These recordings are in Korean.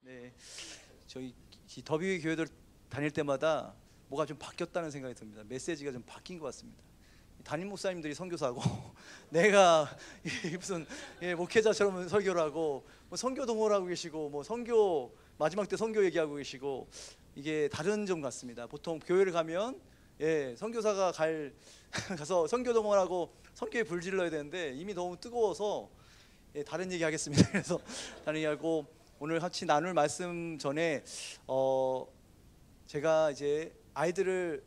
네, 저희 더비 교회들 다닐 때마다 뭐가 좀 바뀌었다는 생각이 듭니다. 메시지가 좀 바뀐 것 같습니다. 담임 목사님들이 선교사고 내가 무슨 목회자처럼 설교를 하고 뭐 선교 동호하고 계시고 뭐 선교 마지막 때 선교 얘기하고 계시고 이게 다른 점 같습니다. 보통 교회를 가면 선교사가 가서 선교 동호하고 선교에 불 질러야 되는데 이미 너무 뜨거워서 다른 얘기 하겠습니다. 그래서 다른 얘기하고 오늘 같이 나눌 말씀 전에 제가 이제 아이들을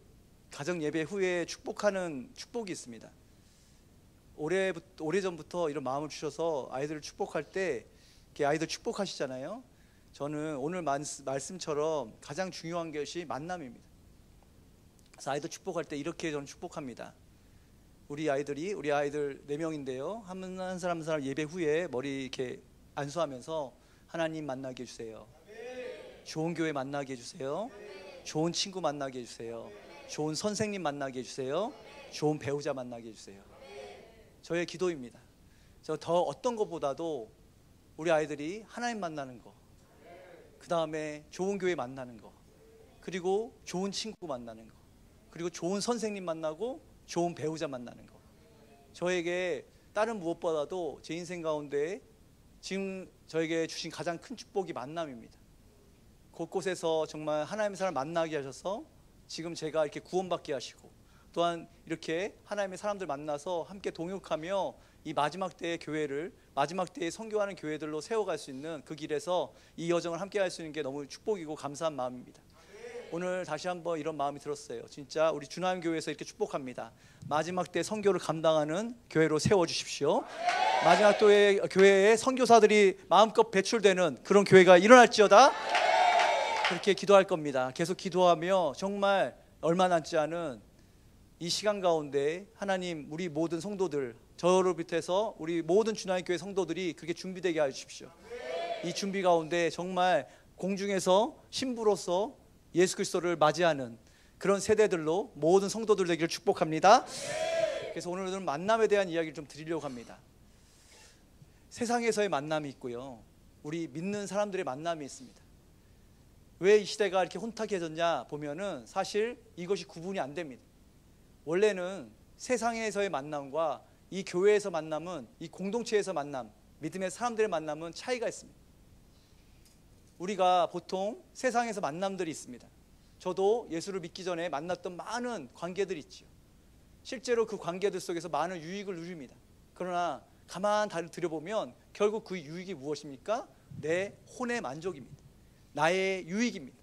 가정 예배 후에 축복하는 축복이 있습니다. 오래전부터 이런 마음을 주셔서 아이들을 축복할 때 이렇게 아이들 축복하시잖아요. 저는 오늘 말씀처럼 가장 중요한 것이 만남입니다. 그래서 아이들 축복할 때 이렇게 저는 축복합니다. 우리 아이들 4명인데요. 한 사람 예배 후에 머리 이렇게 안수하면서 하나님 만나게 해주세요. 좋은 교회 만나게 해주세요. 좋은 친구 만나게 해주세요. 좋은 선생님 만나게 해주세요. 좋은 배우자 만나게 해주세요. 저의 기도입니다. 저 더 어떤 것보다도 우리 아이들이 하나님 만나는 거, 그 다음에 좋은 교회 만나는 거, 그리고 좋은 친구 만나는 거, 그리고 좋은 선생님 만나고 좋은 배우자 만나는 거. 저에게 다른 무엇보다도 제 인생 가운데 지금 저에게 주신 가장 큰 축복이 만남입니다. 곳곳에서 정말 하나님의 사람 만나게 하셔서 지금 제가 이렇게 구원받게 하시고 또한 이렇게 하나님의 사람들 만나서 함께 동역하며 이 마지막 때의 교회를 마지막 때에 선교하는 교회들로 세워갈 수 있는 그 길에서 이 여정을 함께 할 수 있는 게 너무 축복이고 감사한 마음입니다. 오늘 다시 한번 이런 마음이 들었어요. 진짜 우리 주나임교회에서 이렇게 축복합니다. 마지막 때 선교를 감당하는 교회로 세워주십시오. 마지막 때의 교회에 선교사들이 마음껏 배출되는 그런 교회가 일어날지어다. 그렇게 기도할 겁니다. 계속 기도하며 정말 얼마 남지 않은 이 시간 가운데 하나님 우리 모든 성도들 저를 비롯해서 우리 모든 주나임교회 성도들이 그렇게 준비되게 해주십시오. 이 준비 가운데 정말 공중에서 신부로서 예수 그리스도를 맞이하는 그런 세대들로 모든 성도들 되기를 축복합니다. 그래서 오늘은 만남에 대한 이야기를 좀 드리려고 합니다. 세상에서의 만남이 있고요, 우리 믿는 사람들의 만남이 있습니다. 왜 이 시대가 이렇게 혼탁해졌냐 보면은 사실 이것이 구분이 안 됩니다. 원래는 세상에서의 만남과 이 교회에서 만남은, 이 공동체에서 만남, 믿음의 사람들의 만남은 차이가 있습니다. 우리가 보통 세상에서 만남들이 있습니다. 저도 예수를 믿기 전에 만났던 많은 관계들이 있지요. 실제로 그 관계들 속에서 많은 유익을 누립니다. 그러나 가만 들여보면 결국 그 유익이 무엇입니까? 내 혼의 만족입니다. 나의 유익입니다.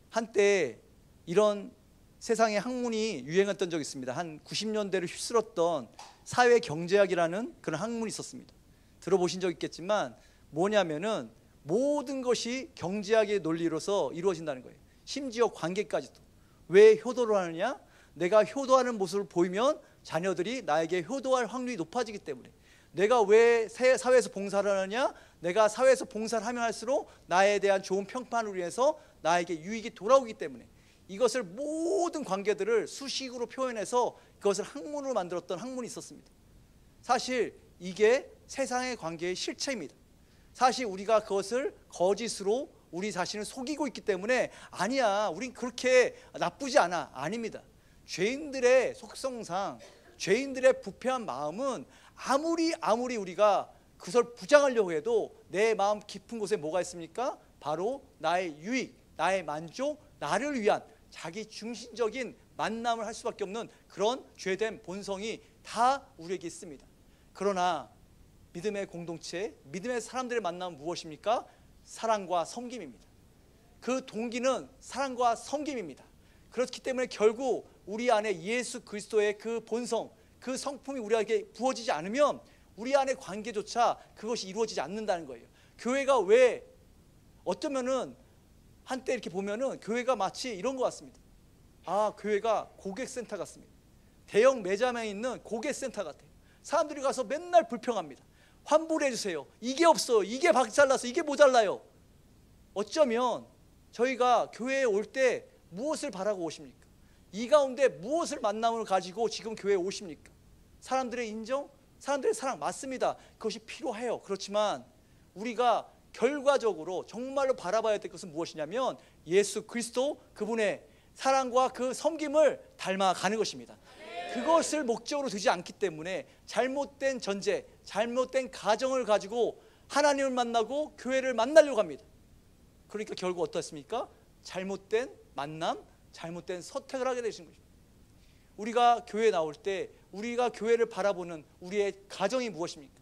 한때 이런 세상의 학문이 유행했던 적이 있습니다. 한 90년대를 휩쓸었던 사회경제학이라는 그런 학문이 있었습니다. 들어보신 적 있겠지만 뭐냐면은 모든 것이 경제학의 논리로서 이루어진다는 거예요. 심지어 관계까지도. 왜 효도를 하느냐? 내가 효도하는 모습을 보이면 자녀들이 나에게 효도할 확률이 높아지기 때문에. 내가 왜 사회에서 봉사를 하느냐? 내가 사회에서 봉사를 하면 할수록 나에 대한 좋은 평판으로 인해서 나에게 유익이 돌아오기 때문에. 이것을 모든 관계들을 수식으로 표현해서 그것을 학문으로 만들었던 학문이 있었습니다. 사실 이게 세상의 관계의 실체입니다. 사실 우리가 그것을 거짓으로 우리 자신을 속이고 있기 때문에 아니야, 우린 그렇게 나쁘지 않아. 아닙니다. 죄인들의 속성상, 죄인들의 부패한 마음은 아무리 우리가 그것을 부정하려고 해도 내 마음 깊은 곳에 뭐가 있습니까? 바로 나의 유익, 나의 만족, 나를 위한 자기 중심적인 만남을 할 수밖에 없는 그런 죄된 본성이 다 우리에게 있습니다. 그러나 믿음의 공동체, 믿음의 사람들의 만남은 무엇입니까? 사랑과 섬김입니다. 그 동기는 사랑과 섬김입니다. 그렇기 때문에 결국 우리 안에 예수 그리스도의 그 본성, 그 성품이 우리에게 부어지지 않으면 우리 안의 관계조차 그것이 이루어지지 않는다는 거예요. 교회가 왜 어쩌면은 한때 이렇게 보면은 교회가 마치 이런 것 같습니다. 교회가 고객센터 같습니다. 대형 매장에 있는 고객센터 같아요. 사람들이 가서 맨날 불평합니다. 환불해 주세요. 이게 없어요. 이게 박살나서 이게 모자라요. 어쩌면 저희가 교회에 올 때 무엇을 바라고 오십니까? 이 가운데 무엇을 만남을 가지고 지금 교회에 오십니까? 사람들의 인정, 사람들의 사랑 맞습니다. 그것이 필요해요. 그렇지만 우리가 결과적으로 정말로 바라봐야 될 것은 무엇이냐면 예수 그리스도 그분의 사랑과 그 섬김을 닮아가는 것입니다. 그것을 목적으로 두지 않기 때문에 잘못된 전제, 잘못된 가정을 가지고 하나님을 만나고 교회를 만나려고 합니다. 그러니까 결국 어떻습니까? 잘못된 만남, 잘못된 선택을 하게 되시는 것입니다. 우리가 교회에 나올 때 우리가 교회를 바라보는 우리의 가정이 무엇입니까?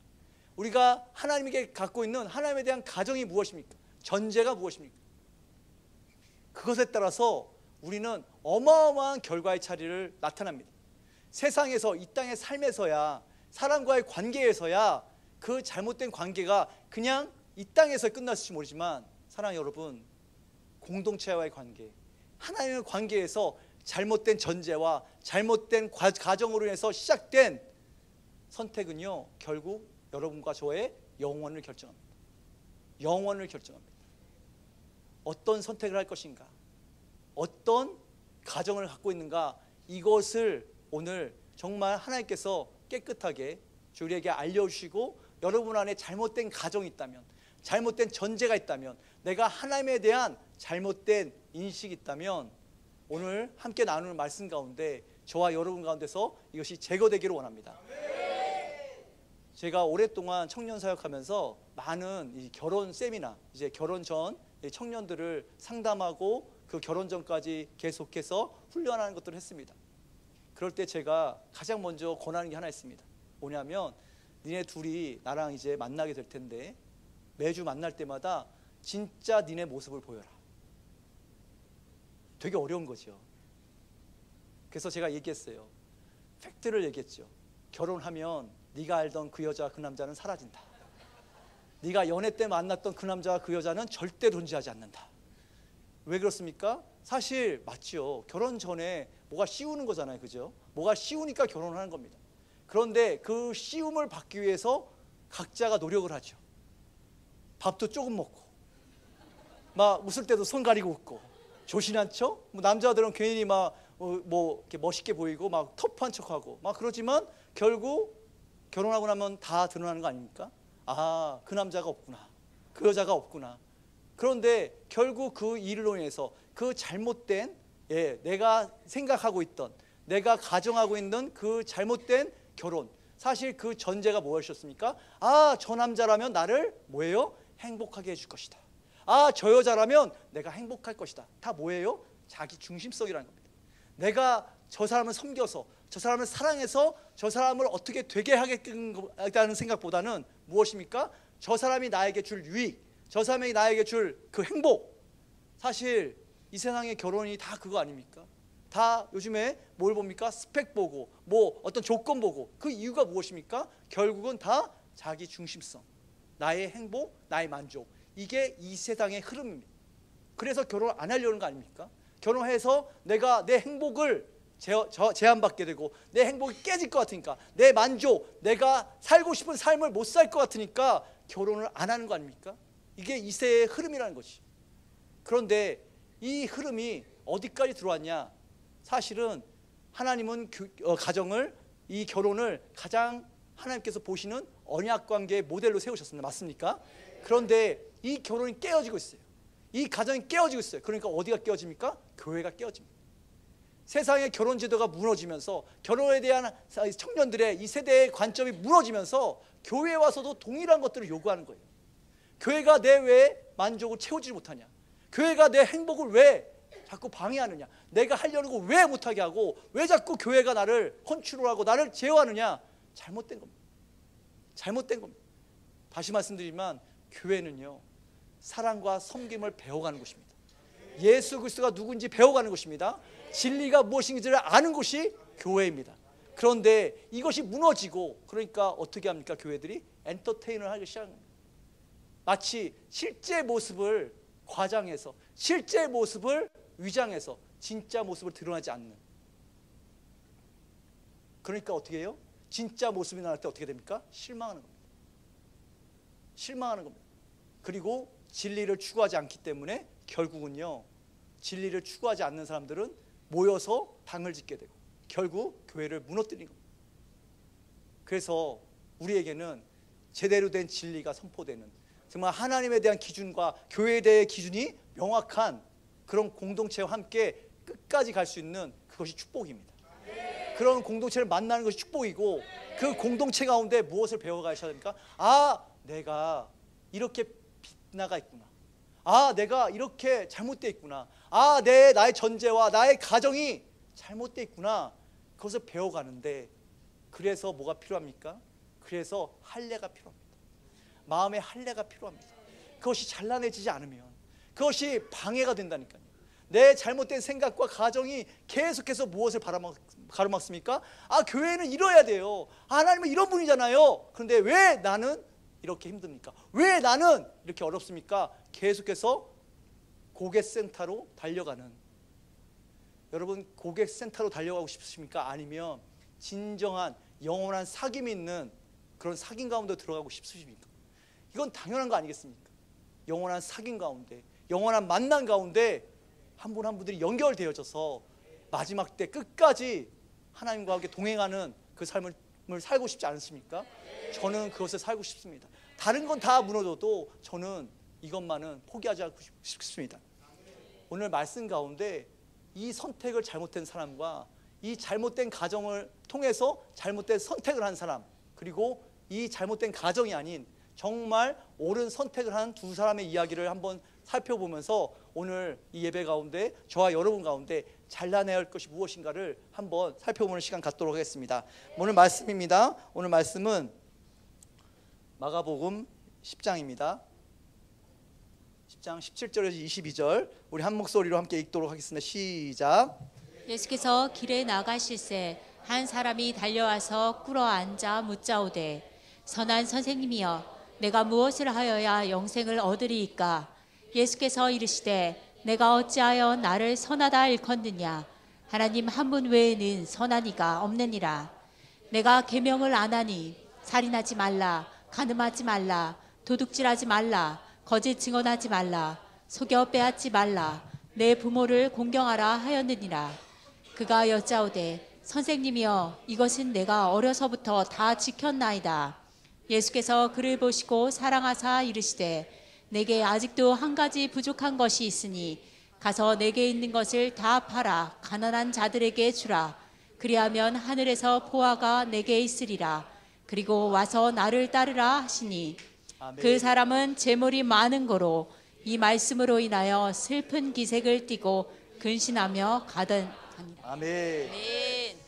우리가 하나님에게 갖고 있는 하나님에 대한 가정이 무엇입니까? 전제가 무엇입니까? 그것에 따라서 우리는 어마어마한 결과의 차이를 나타납니다. 세상에서 이 땅의 삶에서야 사람과의 관계에서야 그 잘못된 관계가 그냥 이 땅에서 끝났을지 모르지만 사랑하는 여러분, 공동체와의 관계, 하나님의 관계에서 잘못된 전제와 잘못된 가정으로 인해서 시작된 선택은요 결국 여러분과 저의 영원을 결정합니다. 영원을 결정합니다. 어떤 선택을 할 것인가, 어떤 가정을 갖고 있는가, 이것을 오늘 정말 하나님께서 깨끗하게 우리에게 알려주시고 여러분 안에 잘못된 가정이 있다면, 잘못된 전제가 있다면, 내가 하나님에 대한 잘못된 인식이 있다면 오늘 함께 나누는 말씀 가운데 저와 여러분 가운데서 이것이 제거되기를 원합니다. 제가 오랫동안 청년 사역하면서 많은 이 결혼 세미나, 이제 결혼 전 청년들을 상담하고 그 결혼 전까지 계속해서 훈련하는 것들을 했습니다. 그럴 때 제가 가장 먼저 권하는 게 하나 있습니다. 뭐냐면 니네 둘이 나랑 이제 만나게 될 텐데 매주 만날 때마다 진짜 니네 모습을 보여라. 되게 어려운 거죠. 그래서 제가 얘기했어요. 팩트를 얘기했죠. 결혼하면 네가 알던 그 여자 그 남자는 사라진다. 네가 연애 때 만났던 그 남자와 그 여자는 절대 존재하지 않는다. 왜 그렇습니까? 사실 맞죠. 결혼 전에 뭐가 씌우는 거잖아요, 그죠? 뭐가 씌우니까 결혼을 하는 겁니다. 그런데 그 씌움을 받기 위해서 각자가 노력을 하죠. 밥도 조금 먹고 막 웃을 때도 손 가리고 웃고 조신한 척, 뭐 남자들은 괜히 막 뭐 이렇게 멋있게 보이고 막 터프한 척하고 막 그러지만 결국 결혼하고 나면 다 드러나는 거 아닙니까? 아, 그 남자가 없구나, 그 여자가 없구나. 그런데 결국 그 일로 인해서 그 잘못된 내가 생각하고 있던, 내가 가정하고 있는 그 잘못된 결혼, 사실 그 전제가 무엇이었습니까? 아, 저 남자라면 나를 뭐예요? 행복하게 해줄 것이다. 아, 저 여자라면 내가 행복할 것이다. 다 뭐예요? 자기 중심성이라는 겁니다. 내가 저 사람을 섬겨서, 저 사람을 사랑해서 저 사람을 어떻게 되게 하겠다는 생각보다는 무엇입니까? 저 사람이 나에게 줄 유익, 저 사람이 나에게 줄 그 행복. 사실 이 세상의 결혼이 다 그거 아닙니까? 다 요즘에 뭘 봅니까? 스펙 보고 뭐 어떤 조건 보고. 그 이유가 무엇입니까? 결국은 다 자기 중심성, 나의 행복, 나의 만족. 이게 이 세상의 흐름입니다. 그래서 결혼 안 하려는 거 아닙니까? 결혼해서 내가 내 행복을 제한받게 되고 내 행복이 깨질 것 같으니까, 내 만족, 내가 살고 싶은 삶을 못 살 것 같으니까 결혼을 안 하는 거 아닙니까? 이게 이 세의 흐름이라는 거지. 그런데 이 흐름이 어디까지 들어왔냐? 사실은 하나님은 가정을, 이 결혼을 가장 하나님께서 보시는 언약관계의 모델로 세우셨습니다. 맞습니까? 그런데 이 결혼이 깨어지고 있어요. 이 가정이 깨어지고 있어요. 그러니까 어디가 깨어집니까? 교회가 깨어집니다. 세상의 결혼 제도가 무너지면서 결혼에 대한 청년들의 이 세대의 관점이 무너지면서 교회에 와서도 동일한 것들을 요구하는 거예요. 교회가 내 왜 만족을 채우지 못하냐? 교회가 내 행복을 왜 자꾸 방해하느냐? 내가 하려는 거 왜 못하게 하고 왜 자꾸 교회가 나를 컨트롤하고 나를 제어하느냐? 잘못된 겁니다. 잘못된 겁니다. 다시 말씀드리지만 교회는요, 사랑과 섬김을 배워가는 곳입니다. 예수 그리스도가 누군지 배워가는 곳입니다. 진리가 무엇인지를 아는 곳이 교회입니다. 그런데 이것이 무너지고, 그러니까 어떻게 합니까? 교회들이 엔터테인을 하기 시작한 겁니다. 마치 실제 모습을 과장해서, 실제 모습을 위장해서 진짜 모습을 드러나지 않는. 그러니까 어떻게 해요? 진짜 모습이 나올 때 어떻게 됩니까? 실망하는 겁니다. 실망하는 겁니다. 그리고 진리를 추구하지 않기 때문에 결국은요, 진리를 추구하지 않는 사람들은 모여서 당을 짓게 되고 결국 교회를 무너뜨리는 겁니다. 그래서 우리에게는 제대로 된 진리가 선포되는, 정말 하나님에 대한 기준과 교회에 대한 기준이 명확한 그런 공동체와 함께 끝까지 갈 수 있는 그것이 축복입니다. 그런 공동체를 만나는 것이 축복이고, 그 공동체 가운데 무엇을 배워가야 됩니까? 아, 내가 이렇게 빗나가 있구나. 아, 내가 이렇게 잘못되어 있구나. 아, 나의 전제와 나의 가정이 잘못되어 있구나. 그것을 배워가는데, 그래서 뭐가 필요합니까? 그래서 할례가 필요합니다. 마음의 할례가 필요합니다. 그것이 잘라내지지 않으면 그것이 방해가 된다니까요. 내 잘못된 생각과 가정이 계속해서 무엇을 가로막습니까? 아, 교회는 이뤄야 돼요. 하나님은 이런 분이잖아요. 그런데 왜 나는 이렇게 힘듭니까? 왜 나는 이렇게 어렵습니까? 계속해서 고객센터로 달려가는, 여러분 고객센터로 달려가고 싶으십니까? 아니면 진정한 영원한 사귐이 있는 그런 사귐 가운데 들어가고 싶으십니까? 이건 당연한 거 아니겠습니까? 영원한 사귐 가운데, 영원한 만남 가운데 한 분 한 분들이 연결되어져서 마지막 때 끝까지 하나님과 함께 동행하는 그 삶을 살고 싶지 않으십니까? 저는 그것을 살고 싶습니다. 다른 건 다 무너져도 저는 이것만은 포기하지 않고 싶습니다. 오늘 말씀 가운데 이 선택을 잘못된 사람과 이 잘못된 가정을 통해서 잘못된 선택을 한 사람, 그리고 이 잘못된 가정이 아닌 정말 옳은 선택을 한 두 사람의 이야기를 한번 살펴보면서 오늘 이 예배 가운데 저와 여러분 가운데 잘라내야 할 것이 무엇인가를 한번 살펴보는 시간 갖도록 하겠습니다. 오늘 말씀입니다. 오늘 말씀은 마가복음 10장입니다. 10장 17절에서 22절 우리 한 목소리로 함께 읽도록 하겠습니다. 시작. 예수께서 길에 나가실새 한 사람이 달려와서 꿇어 앉아 묻자오되 선한 선생님이여 내가 무엇을 하여야 영생을 얻으리이까? 예수께서 이르시되 내가 어찌하여 나를 선하다 일컫느냐? 하나님 한 분 외에는 선한 이가 없느니라. 내가 계명을 안 하니 살인하지 말라, 간음하지 말라, 도둑질하지 말라, 거짓 증언하지 말라, 속여 빼앗지 말라, 내 부모를 공경하라 하였느니라. 그가 여짜오되 선생님이여 이것은 내가 어려서부터 다 지켰나이다. 예수께서 그를 보시고 사랑하사 이르시되 내게 아직도 한 가지 부족한 것이 있으니 가서 내게 있는 것을 다 팔아 가난한 자들에게 주라. 그리하면 하늘에서 보화가 내게 있으리라. 그리고 와서 나를 따르라 하시니 아멘. 그 사람은 재물이 많은 거로 이 말씀으로 인하여 슬픈 기색을 띠고 근신하며 가더니라. 아멘. 아멘.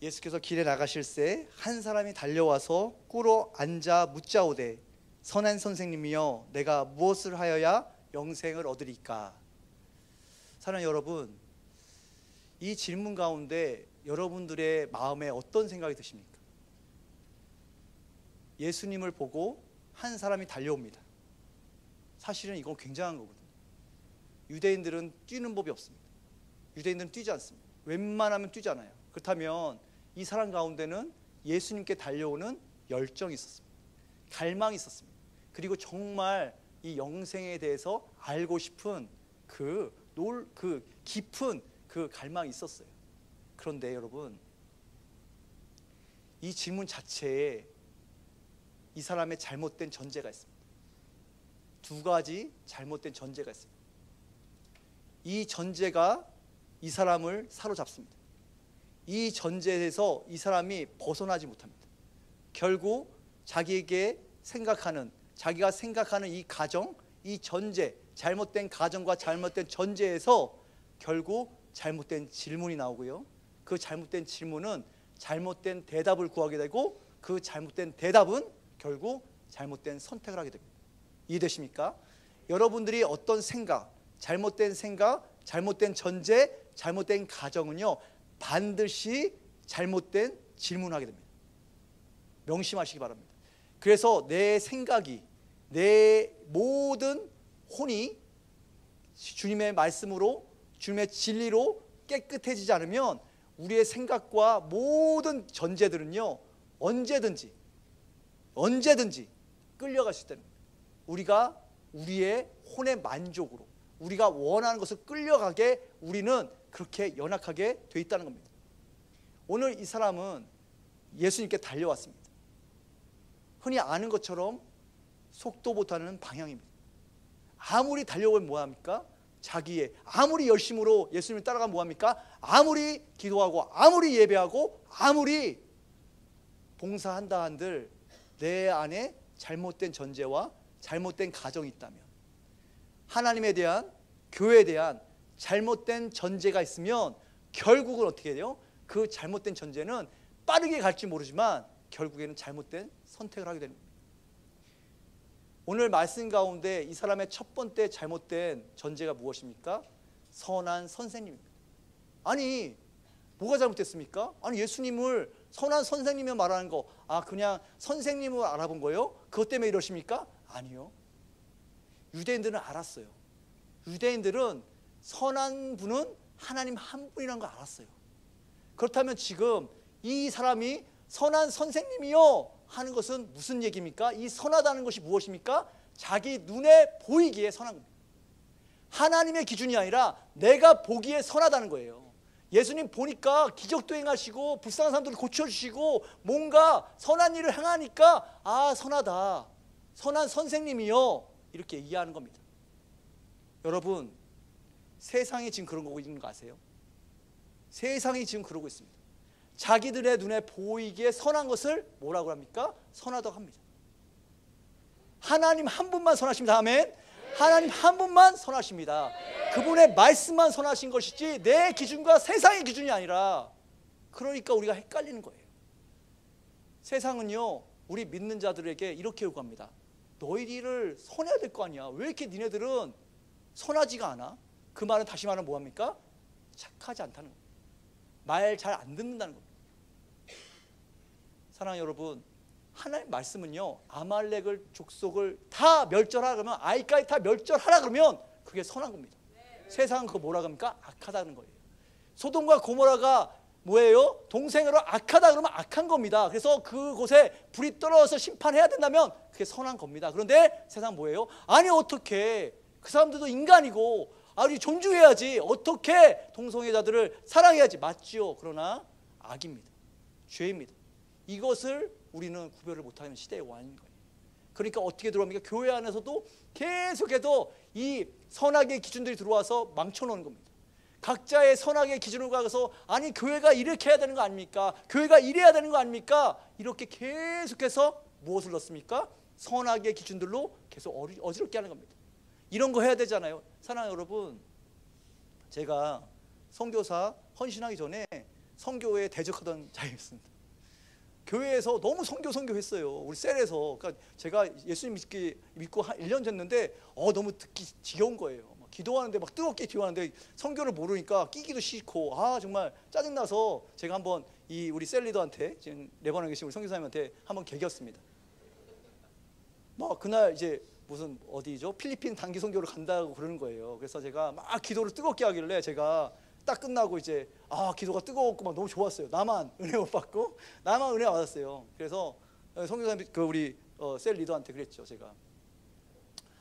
예수께서 길에 나가실새 한 사람이 달려와서 꿇어 앉아 묻자오되 선한 선생님이여 내가 무엇을 하여야 영생을 얻으리까? 사랑하는 여러분, 이 질문 가운데 여러분들의 마음에 어떤 생각이 드십니까? 예수님을 보고 한 사람이 달려옵니다. 사실은 이건 굉장한 거거든요. 유대인들은 뛰는 법이 없습니다. 유대인들은 뛰지 않습니다. 웬만하면 뛰잖아요. 그렇다면 이 사람 가운데는 예수님께 달려오는 열정이 있었습니다. 갈망이 있었습니다. 그리고 정말 이 영생에 대해서 알고 싶은 그 깊은 그 갈망이 있었어요. 그런데 여러분, 이 질문 자체에 이 사람의 잘못된 전제가 있습니다. 두 가지 잘못된 전제가 있습니다. 이 전제가 이 사람을 사로잡습니다. 이 전제에서 이 사람이 벗어나지 못합니다. 결국 자기가 생각하는 이 가정, 이 전제, 잘못된 가정과 잘못된 전제에서 결국 잘못된 질문이 나오고요. 그 잘못된 질문은 잘못된 대답을 구하게 되고 그 잘못된 대답은 결국 잘못된 선택을 하게 됩니다. 이해되십니까? 여러분들이 어떤 생각, 잘못된 전제, 잘못된 가정은요 반드시 잘못된 질문을 하게 됩니다. 명심하시기 바랍니다. 그래서 내 생각이, 내 모든 혼이 주님의 말씀으로, 주님의 진리로 깨끗해지지 않으면 우리의 생각과 모든 전제들은요 언제든지 끌려갈 수 있다는 겁니다. 우리가 우리의 혼의 만족으로 우리가 원하는 것을 끌려가게 우리는 그렇게 연약하게 돼 있다는 겁니다. 오늘 이 사람은 예수님께 달려왔습니다. 흔히 아는 것처럼 속도 못하는 방향입니다. 아무리 달려오면 뭐합니까? 자기의 아무리 열심으로 예수님을 따라가면 뭐합니까? 아무리 기도하고 아무리 예배하고 아무리 봉사한다 한들 내 안에 잘못된 전제와 잘못된 가정이 있다면, 하나님에 대한, 교회에 대한 잘못된 전제가 있으면 결국은 어떻게 돼요? 그 잘못된 전제는 빠르게 갈지 모르지만 결국에는 잘못된 선택을 하게 되는 겁니다. 오늘 말씀 가운데 이 사람의 첫 번째 잘못된 전제가 무엇입니까? 선한 선생님입니다. 아니, 뭐가 잘못됐습니까? 아니, 예수님을 선한 선생님이 말하는 거, 그냥 선생님을 알아본 거예요? 그것 때문에 이러십니까? 아니요. 유대인들은 알았어요. 유대인들은 선한 분은 하나님 한 분이라는 걸 알았어요. 그렇다면 지금 이 사람이 선한 선생님이요 하는 것은 무슨 얘기입니까? 이 선하다는 것이 무엇입니까? 자기 눈에 보이기에 선한 겁니다. 하나님의 기준이 아니라 내가 보기에 선하다는 거예요. 예수님 보니까 기적도 행하시고 불쌍한 사람들을 고쳐주시고 뭔가 선한 일을 행하니까 선하다, 선한 선생님이요, 이렇게 이해하는 겁니다. 여러분, 세상이 지금 그런 거고 있는 거 아세요? 세상이 지금 그러고 있습니다. 자기들의 눈에 보이기에 선한 것을 뭐라고 합니까? 선하다고 합니다. 하나님 한 분만 선하십니다. 아멘. 하나님 한 분만 선하십니다. 그분의 말씀만 선하신 것이지 내 기준과 세상의 기준이 아니라, 그러니까 우리가 헷갈리는 거예요. 세상은요, 우리 믿는 자들에게 이렇게 요구합니다. 너희들을 선해야 될 거 아니야. 왜 이렇게 니네들은 선하지가 않아? 그 말은 다시 말하면 뭐합니까? 착하지 않다는 겁니다. 말 잘 안 듣는다는 겁니다. 사랑하는 여러분, 하나님 말씀은요, 아말렉을 족속을 다 멸절하라 그러면, 아이까지 다 멸절하라 그러면 그게 선한 겁니다. 세상은 그거 뭐라 합니까? 악하다는 거예요. 소돔과 고모라가 뭐예요? 동생으로 악하다 그러면 악한 겁니다. 그래서 그곳에 불이 떨어져서 심판해야 된다면 그게 선한 겁니다. 그런데 세상은 뭐예요? 아니, 어떻게 그 사람들도 인간이고 우리 존중해야지, 어떻게 동성애자들을 사랑해야지, 맞지요? 그러나 악입니다. 죄입니다. 이것을 우리는 구별을 못하는 시대에 와 있는 거예요. 그러니까 어떻게 들어옵니까? 교회 안에서도 계속해서 이 선악의 기준들이 들어와서 망쳐놓는 겁니다. 각자의 선악의 기준으로 가서 아니, 교회가 이렇게 해야 되는 거 아닙니까? 교회가 이래야 되는 거 아닙니까? 이렇게 계속해서 무엇을 넣습니까? 선악의 기준들로 계속 어지럽게 하는 겁니다. 이런 거 해야 되잖아요. 사랑하는 여러분, 제가 선교사 헌신하기 전에 선교에 대적하던 자였습니다. 교회에서 너무 선교했어요. 우리 셀에서. 그러니까 제가 예수님 믿고 한 1년 됐는데 너무 듣기 지겨운 거예요. 막 기도하는데 막 뜨겁게 기도하는데 선교를 모르니까 끼기도 싫고 정말 짜증나서 제가 한번 우리 셀 리더한테, 지금 레바논에 계신 우리 선교사님한테 한번 개겼습니다. 막 그날 이제 무슨 어디죠? 필리핀 단기 선교를 간다고 그러는 거예요. 그래서 제가 막 기도를 뜨겁게 하길래 제가 딱 끝나고 이제 기도가 뜨거웠고 막 너무 좋았어요. 나만 은혜 못 받고 나만 은혜 받았어요. 그래서 선교사님 우리 셀 리더한테 그랬죠. 제가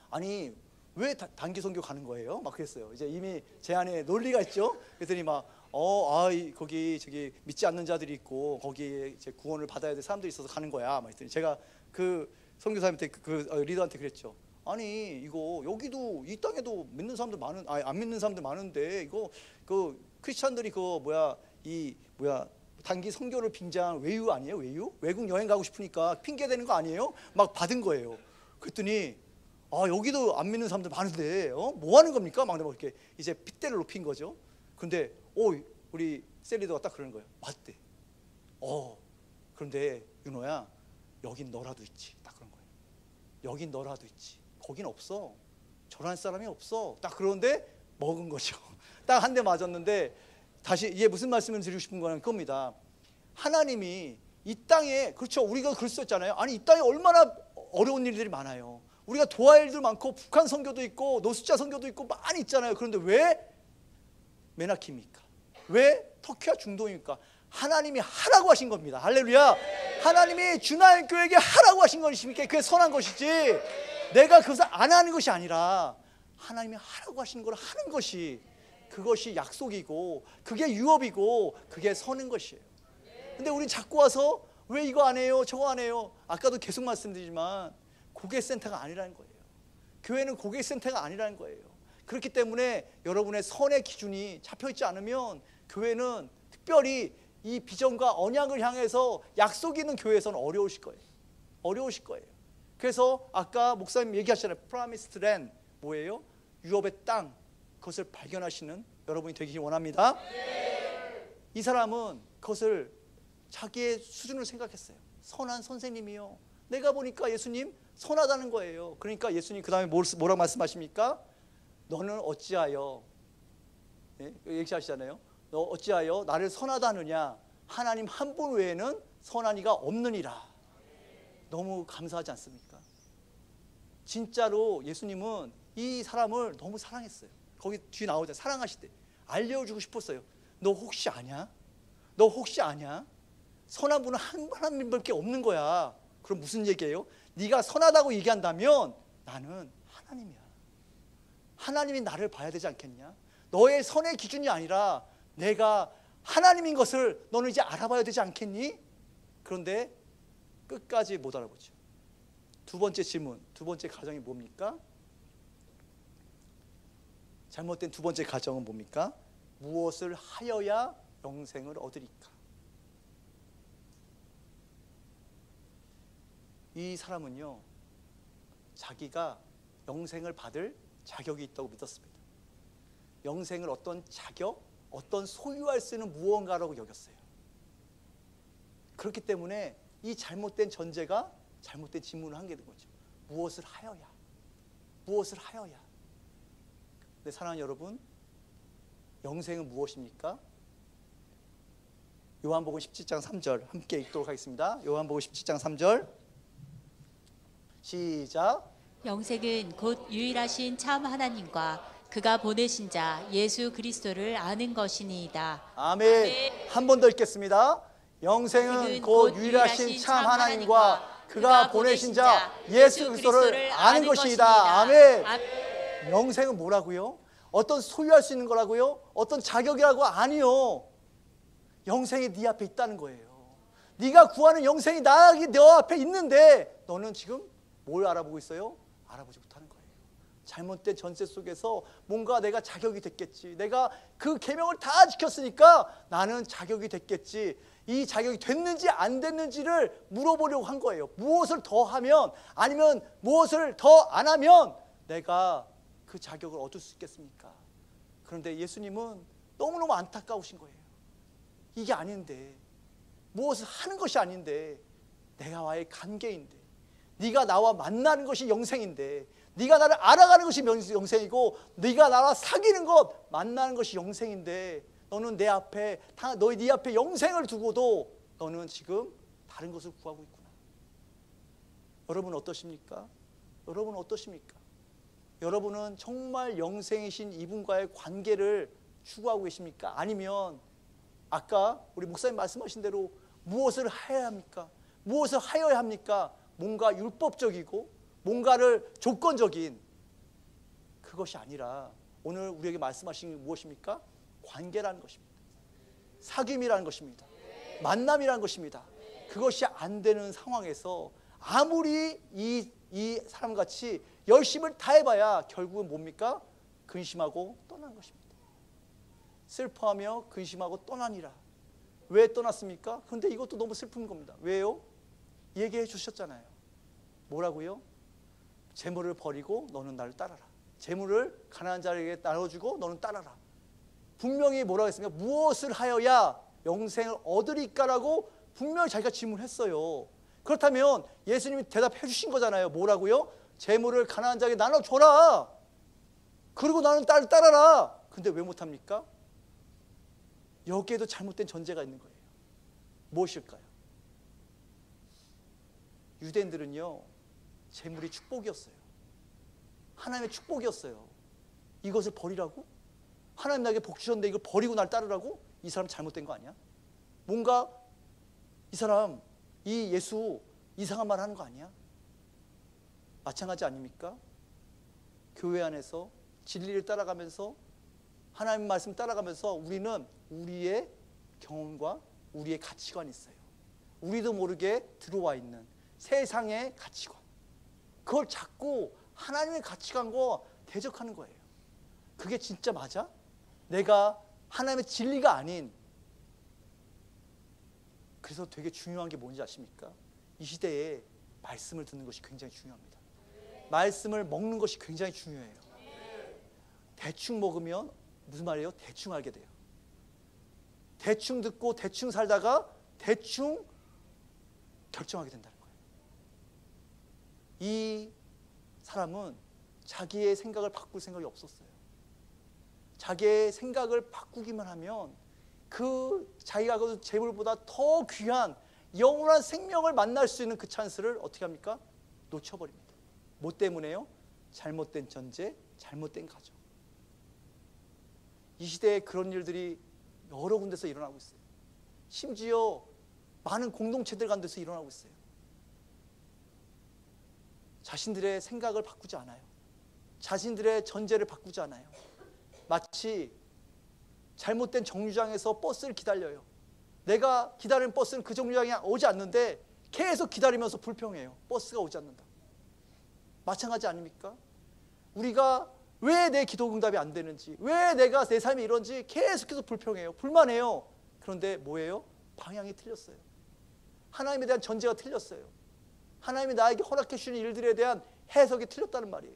아니, 왜 단기 선교 가는 거예요? 막 그랬어요. 이제 이미 제 안에 논리가 있죠. 그랬더니 막 거기 저기 믿지 않는 자들이 있고 거기에 이제 구원을 받아야 될 사람들이 있어서 가는 거야. 막 했더니 제가 그 선교사님한테 리더한테 그랬죠. 아니, 이거 여기도 이 땅에도 믿는 사람들 안 믿는 사람들 많은데 이거 크리스찬들이 단기 선교를 빙자한 외유 아니에요? 외국 여행 가고 싶으니까 핑계 대는 거 아니에요? 막 받은 거예요. 그랬더니 여기도 안 믿는 사람들 많은데 뭐 하는 겁니까? 막 이렇게 이제 핏대를 높인 거죠. 근데 우리 셀리더가 딱 그러는 거예요. 맞대. 그런데 윤호야, 여긴 너라도 있지. 딱 그런 거예요. 여긴 너라도 있지. 거긴 없어. 저런 사람이 없어. 딱 그런데 먹은 거죠. 딱 한 대 맞았는데, 다시 이게 무슨 말씀을 드리고 싶은 거는 그겁니다. 하나님이 이 땅에, 그렇죠, 우리가 그랬었잖아요. 아니, 이 땅에 얼마나 어려운 일들이 많아요. 우리가 도와야 할 일도 많고 북한 선교도 있고 노숙자 선교도 있고 많이 있잖아요. 그런데 왜 메나키입니까? 왜 터키와 중동입니까? 하나님이 하라고 하신 겁니다. 할렐루야. 하나님이 주나의 교회에게 하라고 하신 것이니까 그게 선한 것이지, 내가 그것을 안 하는 것이 아니라 하나님이 하라고 하신 걸 하는 것이, 그것이 약속이고 그게 유업이고 그게 선인 것이에요. 근데 우리 자꾸 와서 왜 이거 안 해요, 저거 안 해요? 아까도 계속 말씀드리지만 고객센터가 아니라는 거예요. 교회는 고객센터가 아니라는 거예요. 그렇기 때문에 여러분의 선의 기준이 잡혀있지 않으면 교회는 특별히 이 비전과 언약을 향해서 약속이 있는 교회에서는 어려우실 거예요. 어려우실 거예요. 그래서 아까 목사님 얘기하셨잖아요. Promised Land 뭐예요? 유업의 땅, 그것을 발견하시는 여러분이 되기를 원합니다. 이 사람은 그것을 자기의 수준을 생각했어요. 선한 선생님이요, 내가 보니까 예수님 선하다는 거예요. 그러니까 예수님 그 다음에 뭐라고 말씀하십니까? 너는 어찌하여, 얘기하시잖아요. 너 어찌하여 나를 선하다 하느냐? 하나님 한 분 외에는 선한 이가 없느니라. 너무 감사하지 않습니까? 진짜로 예수님은 이 사람을 너무 사랑했어요. 거기 뒤에 나오잖아요. 사랑하실 때 알려주고 싶었어요. 너 혹시 아냐? 너 혹시 아냐? 선한 분은 한 하나님밖에 없는 거야. 그럼 무슨 얘기예요? 네가 선하다고 얘기한다면 나는 하나님이야. 하나님이 나를 봐야 되지 않겠냐? 너의 선의 기준이 아니라 내가 하나님인 것을 너는 이제 알아봐야 되지 않겠니? 그런데 끝까지 못 알아보죠. 두 번째 질문, 두 번째 가정이 뭡니까? 잘못된 두 번째 가정은 뭡니까? 무엇을 하여야 영생을 얻으리까? 이 사람은요, 자기가 영생을 받을 자격이 있다고 믿었습니다. 영생을 어떤 자격, 어떤 소유할 수 있는 무언가라고 여겼어요. 그렇기 때문에 이 잘못된 전제가 잘못된 질문을 한 게 된 거죠. 무엇을 하여야, 무엇을 하여야. 근데 사랑하는 여러분, 영생은 무엇입니까? 요한복음 17장 3절 함께 읽도록 하겠습니다. 요한복음 17장 3절 시작. 영생은 곧 유일하신 참 하나님과 그가 보내신 자 예수 그리스도를 아는 것이니이다. 아멘. 한 번 더 읽겠습니다. 영생은 곧 유일하신 참 하나님과 그가 보내신 자 예수 그리스도를 아는 것이다. 아멘. 영생은 뭐라고요? 어떤 소유할 수 있는 거라고요? 어떤 자격이라고? 아니요. 영생이 네 앞에 있다는 거예요. 네가 구하는 영생이 너 앞에 있는데 너는 지금 뭘 알아보고 있어요? 알아보지 못하는 거예요. 잘못된 전세 속에서 뭔가 내가 자격이 됐겠지, 내가 그 계명을 다 지켰으니까 나는 자격이 됐겠지, 이 자격이 됐는지 안 됐는지를 물어보려고 한 거예요. 무엇을 더 하면, 아니면 무엇을 더 안 하면 내가 그 자격을 얻을 수 있겠습니까? 그런데 예수님은 너무너무 안타까우신 거예요. 이게 아닌데, 무엇을 하는 것이 아닌데, 내가 와의 관계인데, 네가 나와 만나는 것이 영생인데, 네가 나를 알아가는 것이 영생이고, 네가 나와 사귀는 것, 만나는 것이 영생인데, 너는 네 앞에 영생을 두고도 너는 지금 다른 것을 구하고 있구나. 여러분 어떠십니까? 여러분 어떠십니까? 여러분은 정말 영생이신 이분과의 관계를 추구하고 계십니까? 아니면 아까 우리 목사님 말씀하신 대로 무엇을 해야 합니까? 무엇을 하여야 합니까? 뭔가 율법적이고 뭔가를 조건적인 그것이 아니라 오늘 우리에게 말씀하신 게 무엇입니까? 관계라는 것입니다. 사귐이라는 것입니다. 만남이라는 것입니다. 그것이 안 되는 상황에서 아무리 이 사람같이 열심을 다해봐야 결국은 뭡니까? 근심하고 떠난 것입니다. 슬퍼하며 근심하고 떠나니라. 왜 떠났습니까? 그런데 이것도 너무 슬픈 겁니다. 왜요? 얘기해 주셨잖아요. 뭐라고요? 재물을 버리고 너는 나를 따라라. 재물을 가난한 자에게 나눠주고 너는 따라라. 분명히 뭐라고 했습니까? 무엇을 하여야 영생을 얻으리까라고 분명히 자기가 질문했어요. 그렇다면 예수님이 대답해 주신 거잖아요. 뭐라고요? 재물을 가난한 자에게 나눠줘라. 그리고 나는 따라라. 근데 왜 못합니까? 여기에도 잘못된 전제가 있는 거예요. 무엇일까요? 유대인들은요, 재물이 축복이었어요. 하나님의 축복이었어요. 이것을 버리라고? 하나님 나에게 복 주셨는데 이걸 버리고 날 따르라고? 이 사람 잘못된 거 아니야? 뭔가 이 사람, 이 예수 이상한 말 하는 거 아니야? 마찬가지 아닙니까? 교회 안에서 진리를 따라가면서 하나님 말씀 따라가면서 우리는 우리의 경험과 우리의 가치관이 있어요. 우리도 모르게 들어와 있는 세상의 가치관, 그걸 자꾸 하나님의 가치관과 대적하는 거예요. 그게 진짜 맞아? 내가 하나님의 진리가 아닌. 그래서 되게 중요한 게 뭔지 아십니까? 이 시대에 말씀을 듣는 것이 굉장히 중요합니다. 말씀을 먹는 것이 굉장히 중요해요. 대충 먹으면 무슨 말이에요? 대충 알게 돼요. 대충 듣고 대충 살다가 대충 결정하게 된다는 거예요. 이 사람은 자기의 생각을 바꿀 생각이 없었어요. 자기의 생각을 바꾸기만 하면 그 자기가 가진 재물보다 더 귀한 영원한 생명을 만날 수 있는 그 찬스를 어떻게 합니까? 놓쳐버립니다. 뭐 때문에요? 잘못된 전제, 잘못된 가정. 이 시대에 그런 일들이 여러 군데서 일어나고 있어요. 심지어 많은 공동체들 가운데서 일어나고 있어요. 자신들의 생각을 바꾸지 않아요. 자신들의 전제를 바꾸지 않아요. 마치 잘못된 정류장에서 버스를 기다려요. 내가 기다리는 버스는 그 정류장에 오지 않는데 계속 기다리면서 불평해요. 버스가 오지 않는다. 마찬가지 아닙니까? 우리가 왜 내 기도 응답이 안 되는지, 왜 내가 내 삶이 이런지 계속해서 불평해요. 불만해요. 그런데 뭐예요? 방향이 틀렸어요. 하나님에 대한 전제가 틀렸어요. 하나님이 나에게 허락해 주시는 일들에 대한 해석이 틀렸다는 말이에요.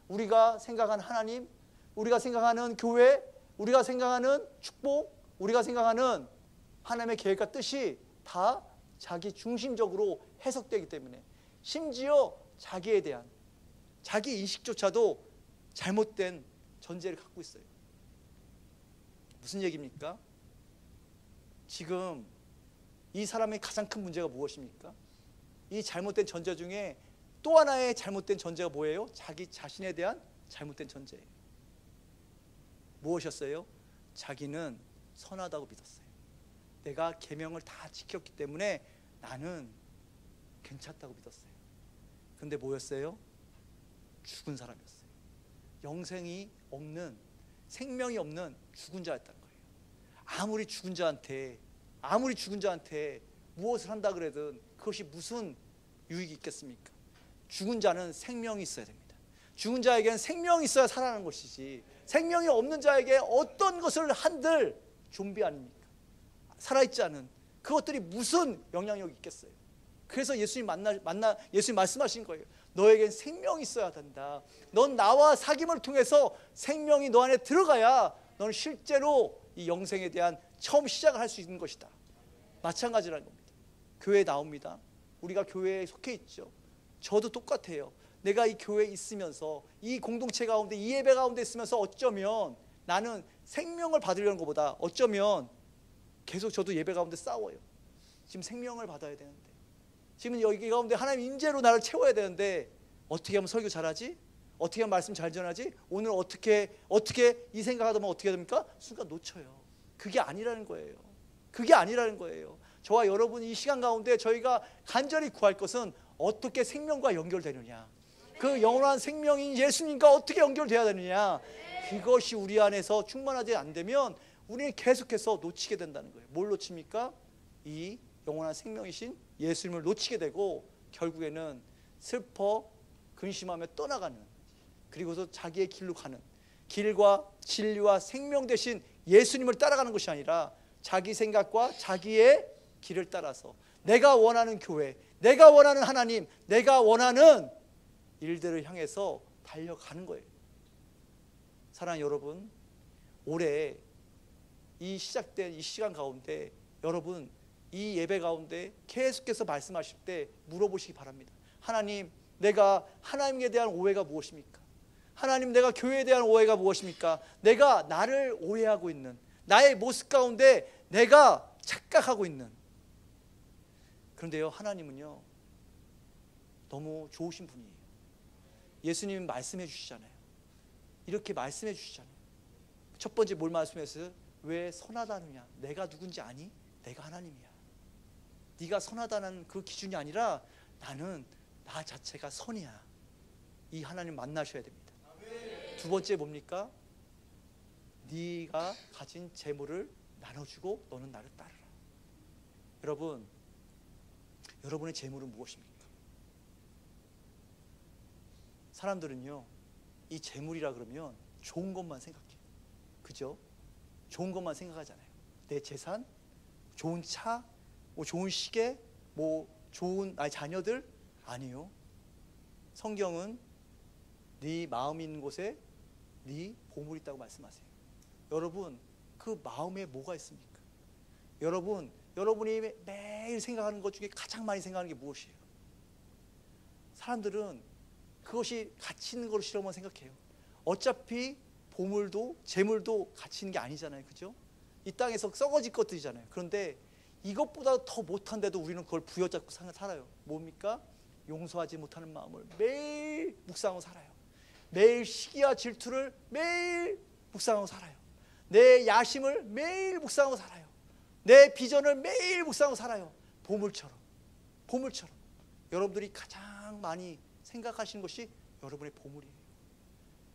우리가 생각하는 하나님, 우리가 생각하는 교회, 우리가 생각하는 축복, 우리가 생각하는 하나님의 계획과 뜻이 다 자기 중심적으로 해석되기 때문에 심지어 자기에 대한 자기 인식조차도 잘못된 전제를 갖고 있어요. 무슨 얘기입니까? 지금 이 사람의 가장 큰 문제가 무엇입니까? 이 잘못된 전제 중에 또 하나의 잘못된 전제가 뭐예요? 자기 자신에 대한 잘못된 전제예요. 무엇이었어요? 자기는 선하다고 믿었어요. 내가 계명을 다 지켰기 때문에 나는 괜찮다고 믿었어요. 그런데 뭐였어요? 죽은 사람이었어요. 영생이 없는, 생명이 없는 죽은 자였다는 거예요. 아무리 죽은 자한테 무엇을 한다 그래든 그것이 무슨 유익이 있겠습니까? 죽은 자는 생명이 있어야 됩니다. 죽은 자에게는 생명이 있어야 살아나는 것이지, 생명이 없는 자에게 어떤 것을 한들 좀비 아닙니까? 살아있지 않은 그것들이 무슨 영향력이 있겠어요? 그래서 예수님 예수님 말씀하신 거예요. 너에겐 생명이 있어야 된다. 넌 나와 사귐을 통해서 생명이 너 안에 들어가야 너는 실제로 이 영생에 대한 처음 시작을 할 수 있는 것이다. 마찬가지라는 겁니다. 교회에 나옵니다. 우리가 교회에 속해 있죠. 저도 똑같아요. 내가 이 교회에 있으면서 이 공동체 가운데 이 예배 가운데 있으면서 어쩌면 나는 생명을 받으려는 것보다 어쩌면 계속 저도 예배 가운데 싸워요. 지금 생명을 받아야 되는데, 지금 여기 가운데 하나님 임재로 나를 채워야 되는데 어떻게 하면 설교 잘하지? 어떻게 하면 말씀 잘 전하지? 오늘 어떻게 이 생각하다 보면 어떻게 됩니까? 순간 놓쳐요. 그게 아니라는 거예요. 그게 아니라는 거예요. 저와 여러분 이 시간 가운데 저희가 간절히 구할 것은 어떻게 생명과 연결되느냐, 그 영원한 생명인 예수님과 어떻게 연결돼야 되느냐, 그것이 우리 안에서 충만하지 않으면 우리는 계속해서 놓치게 된다는 거예요. 뭘 놓칩니까? 이 영원한 생명이신 예수님을 놓치게 되고 결국에는 슬퍼 근심하며 떠나가는, 그리고서 자기의 길로 가는, 길과 진리와 생명 되신 예수님을 따라가는 것이 아니라 자기 생각과 자기의 길을 따라서 내가 원하는 교회, 내가 원하는 하나님, 내가 원하는 일들을 향해서 달려가는 거예요. 사랑하는 여러분, 올해 이 시작된 이 시간 가운데 여러분 이 예배 가운데 계속해서 말씀하실 때 물어보시기 바랍니다. 하나님, 내가 하나님에 대한 오해가 무엇입니까? 하나님, 내가 교회에 대한 오해가 무엇입니까? 내가 나를 오해하고 있는, 나의 모습 가운데 내가 착각하고 있는. 그런데요, 하나님은요 너무 좋으신 분이에요. 예수님은 말씀해 주시잖아요. 이렇게 말씀해 주시잖아요. 첫 번째 뭘 말씀했어요? 왜 선하다느냐? 내가 누군지 아니? 내가 하나님이야. 네가 선하다는 그 기준이 아니라 나는 나 자체가 선이야. 이 하나님 만나셔야 됩니다. 두 번째 뭡니까? 네가 가진 재물을 나눠주고 너는 나를 따르라. 여러분, 여러분의 재물은 무엇입니까? 사람들은요, 이 재물이라 그러면 좋은 것만 생각해요. 그죠? 좋은 것만 생각하잖아요. 내 재산, 좋은 차, 뭐 좋은 시계, 뭐 좋은 자녀들. 아니요. 성경은 네 마음 있는 곳에 네 보물이 있다고 말씀하세요. 여러분, 그 마음에 뭐가 있습니까? 여러분이 매일 생각하는 것 중에 가장 많이 생각하는 게 무엇이에요? 사람들은 그것이 가치 있는 것이라고만 생각해요. 어차피 보물도 재물도 가치 있는 게 아니잖아요. 그죠? 이 땅에서 썩어질 것들이잖아요. 그런데 이것보다 더 못한데도 우리는 그걸 부여잡고 살아요. 뭡니까? 용서하지 못하는 마음을 매일 묵상하고 살아요. 매일 시기와 질투를 매일 묵상하고 살아요. 내 야심을 매일 묵상하고 살아요. 내 비전을 매일 묵상하고 살아요. 보물처럼. 여러분들이 가장 많이 생각하시는 것이 여러분의 보물이에요.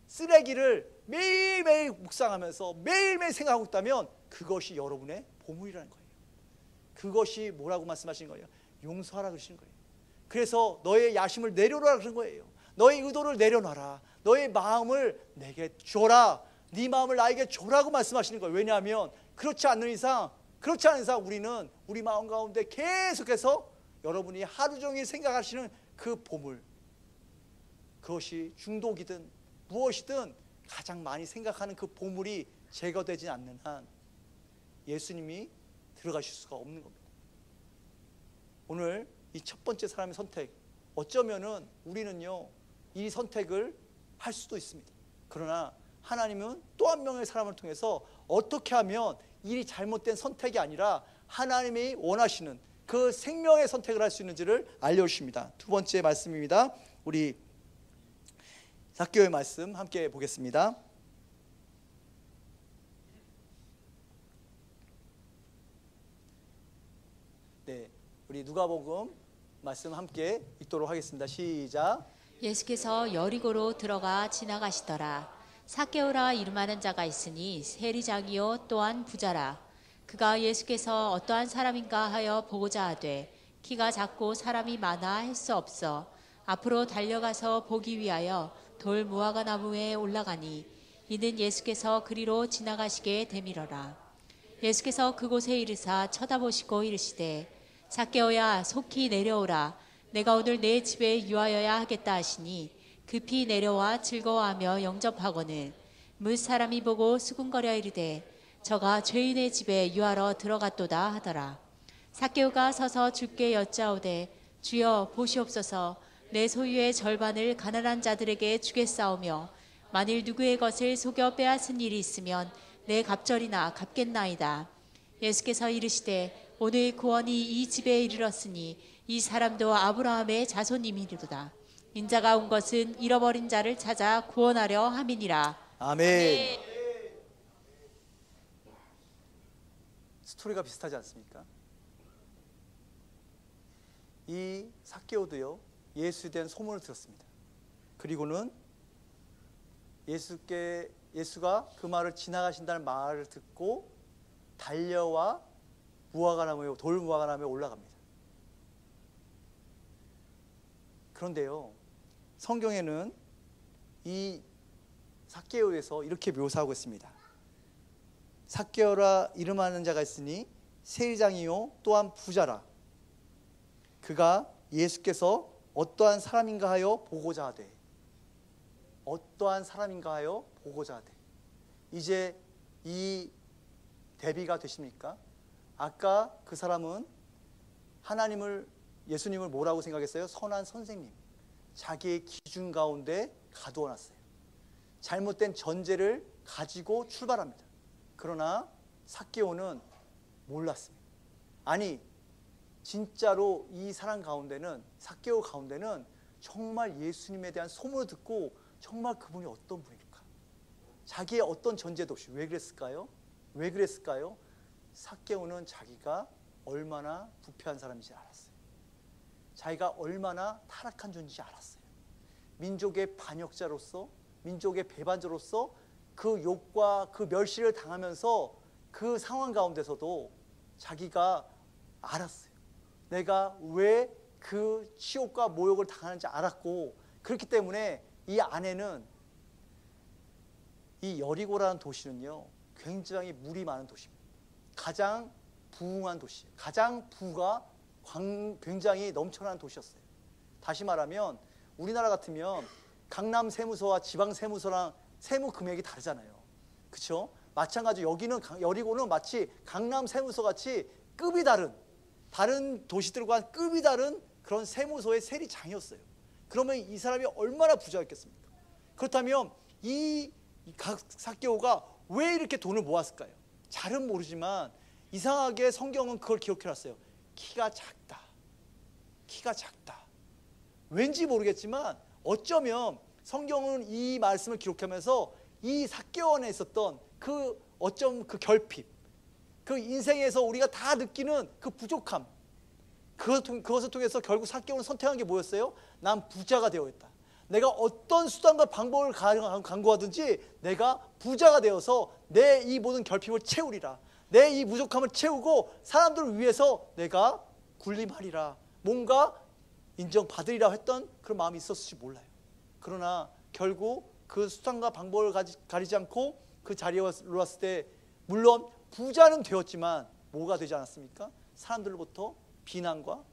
쓰레기를 매일매일 묵상하면서 매일매일 생각하고 있다면 그것이 여러분의 보물이라는 거예요. 그것이 뭐라고 말씀하시는 거예요? 용서하라 그러시는 거예요. 그래서 너의 야심을 내려놓으라 그런 거예요. 너의 의도를 내려놔라. 너의 마음을 내게 줘라. 네 마음을 나에게 줘라고 말씀하시는 거예요. 왜냐하면 그렇지 않는 이상 우리는 우리 마음 가운데 계속해서 여러분이 하루 종일 생각하시는 그 보물, 그것이 중독이든 무엇이든 가장 많이 생각하는 그 보물이 제거되지 않는 한 예수님이 들어가실 수가 없는 겁니다. 오늘 이 첫 번째 사람의 선택, 어쩌면은 우리는요 이 선택을 할 수도 있습니다. 그러나 하나님은 또 한 명의 사람을 통해서 어떻게 하면 이 잘못된 선택이 아니라 하나님이 원하시는 그 생명의 선택을 할 수 있는지를 알려주십니다. 두 번째 말씀입니다. 우리 삭개오의 말씀 함께 보겠습니다. 네, 우리 누가복음 말씀 함께 읽도록 하겠습니다. 시작. 예수께서 여리고로 들어가 지나가시더라. 삭개오라 이름하는 자가 있으니 세리장이요 또한 부자라. 그가 예수께서 어떠한 사람인가 하여 보고자 하되 키가 작고 사람이 많아 할 수 없어 앞으로 달려가서 보기 위하여 돌 무화과 나무에 올라가니 이는 예수께서 그리로 지나가시게 되밀어라. 예수께서 그곳에 이르사 쳐다보시고 이르시되 삭개오야 속히 내려오라. 내가 오늘 내 집에 유하여야 하겠다 하시니 급히 내려와 즐거워하며 영접하고는 뭇 사람이 보고 수군거려 이르되 저가 죄인의 집에 유하러 들어갔도다 하더라. 삭개오가 서서 주께 여짜오되 주여 보시옵소서. 내 소유의 절반을 가난한 자들에게 주겠사오며 만일 누구의 것을 속여 빼앗은 일이 있으면 내 갑절이나 갚겠나이다. 예수께서 이르시되 오늘 구원이 이 집에 이르렀으니 이 사람도 아브라함의 자손임이로다. 인자가 온 것은 잃어버린 자를 찾아 구원하려 함이니라. 아멘. 스토리가 비슷하지 않습니까? 이 삭개오도요 예수에 대한 소문을 들었습니다. 그리고는 예수가 그 말을 지나가신다는 말을 듣고 달려와 돌 무화과 나무에 올라갑니다. 그런데요 성경에는 이 삭개오에서 이렇게 묘사하고 있습니다. 삭개오라 이름하는 자가 있으니 세리장이요 또한 부자라. 그가 예수께서 어떠한 사람인가 하여 보고자 하되 이제 이 대비가 되십니까? 아까 그 사람은 예수님을 뭐라고 생각했어요? 선한 선생님, 자기의 기준 가운데 가두어놨어요. 잘못된 전제를 가지고 출발합니다. 그러나 삭개오는 몰랐습니다. 아니 진짜로 이 사람 가운데는, 삭개오 가운데는 정말 예수님에 대한 소문을 듣고 정말 그분이 어떤 분일까, 자기의 어떤 전제도 없이 왜 그랬을까요? 삭개오는 자기가 얼마나 부패한 사람인지 알았어요. 자기가 얼마나 타락한 존재인지 알았어요. 민족의 반역자로서, 민족의 배반자로서 그 욕과 그 멸시를 당하면서 그 상황 가운데서도 자기가 알았어요. 내가 왜 그 치욕과 모욕을 당하는지 알았고, 그렇기 때문에 이 아내는, 이 여리고라는 도시는요 굉장히 물이 많은 도시입니다. 가장 부흥한 도시, 가장 부가 굉장히 넘쳐나는 도시였어요. 다시 말하면 우리나라 같으면 강남 세무서와 지방 세무서랑 세무 금액이 다르잖아요. 그렇죠? 마찬가지로 여기는, 여리고는 마치 강남 세무서 같이 급이 다른 도시들과 급이 다른 그런 세무서의 세리장이었어요. 그러면 이 사람이 얼마나 부자였겠습니까? 그렇다면 이 삭개오가 왜 이렇게 돈을 모았을까요? 잘은 모르지만 이상하게 성경은 그걸 기록해놨어요. 키가 작다. 키가 작다. 왠지 모르겠지만 어쩌면 성경은 이 말씀을 기록하면서 이 삭개오 안에 있었던 그 어쩜 그 결핍, 그 인생에서 우리가 다 느끼는 그 부족함, 그것을 통해서 결국 삭개오는 선택한 게 뭐였어요? 난 부자가 되어야겠다. 내가 어떤 수단과 방법을 강구하든지 내가 부자가 되어서 내 이 모든 결핍을 채우리라. 내 이 부족함을 채우고 사람들을 위해서 내가 군림하리라. 뭔가 인정받으리라 했던 그런 마음이 있었을지 몰라요. 그러나 결국 그 수단과 방법을 가리지 않고 그 자리에 올랐을 때 물론 부자는 되었지만 뭐가 되지 않았습니까? 사람들로부터 비난과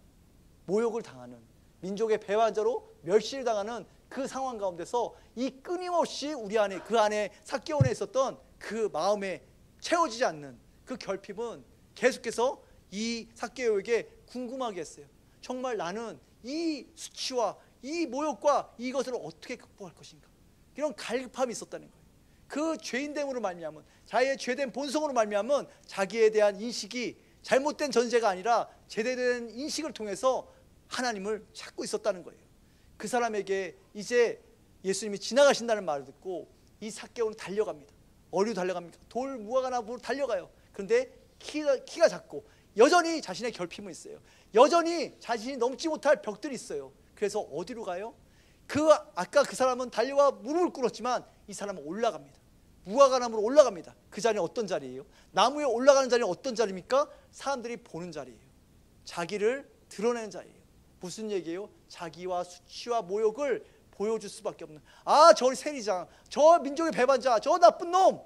모욕을 당하는, 민족의 배반자로 멸시를 당하는 그 상황 가운데서 이 끊임없이 우리 안에, 그 안에 삭개오 안에 있었던 그 마음에 채워지지 않는 그 결핍은 계속해서 이 삭개오에게 궁금하게 했어요. 정말 나는 이 수치와 이 모욕과 이것을 어떻게 극복할 것인가? 이런 갈급함이 있었다는 거예요. 그 죄인됨으로 말미암은, 자기의 죄된 본성으로 말미암은 자기에 대한 인식이 잘못된 전제가 아니라 제대된 인식을 통해서 하나님을 찾고 있었다는 거예요. 그 사람에게 이제 예수님이 지나가신다는 말을 듣고 이 삭개오는 달려갑니다. 어디로 달려갑니까? 돌 무화과나무로 달려가요. 그런데 키가 작고 여전히 자신의 결핍은 있어요. 여전히 자신이 넘지 못할 벽들이 있어요. 그래서 어디로 가요? 아까 그 사람은 달려와 무릎을 꿇었지만 이 사람은 올라갑니다. 무화과나무로 올라갑니다. 그 자리는 어떤 자리예요? 나무에 올라가는 자리는 어떤 자리입니까? 사람들이 보는 자리예요. 자기를 드러내는 자리예요. 무슨 얘기예요? 자기와 수치와 모욕을 보여줄 수밖에 없는, 저 세리장, 저 민족의 배반자, 저 나쁜 놈,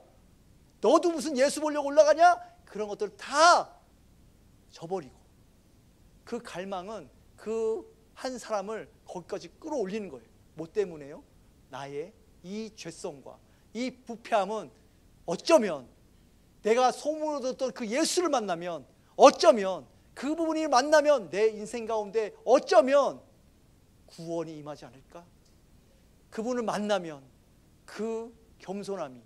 너도 무슨 예수 보려고 올라가냐? 그런 것들을 다 저버리고, 그 갈망은 그 한 사람을 거기까지 끌어올리는 거예요. 뭐 때문에요? 나의 이 죄성과 이 부패함은 어쩌면 내가 소문으로 듣던 그 예수를 만나면, 어쩌면 그 부분이 만나면 내 인생 가운데 어쩌면 구원이 임하지 않을까? 그분을 만나면 그 겸손함이,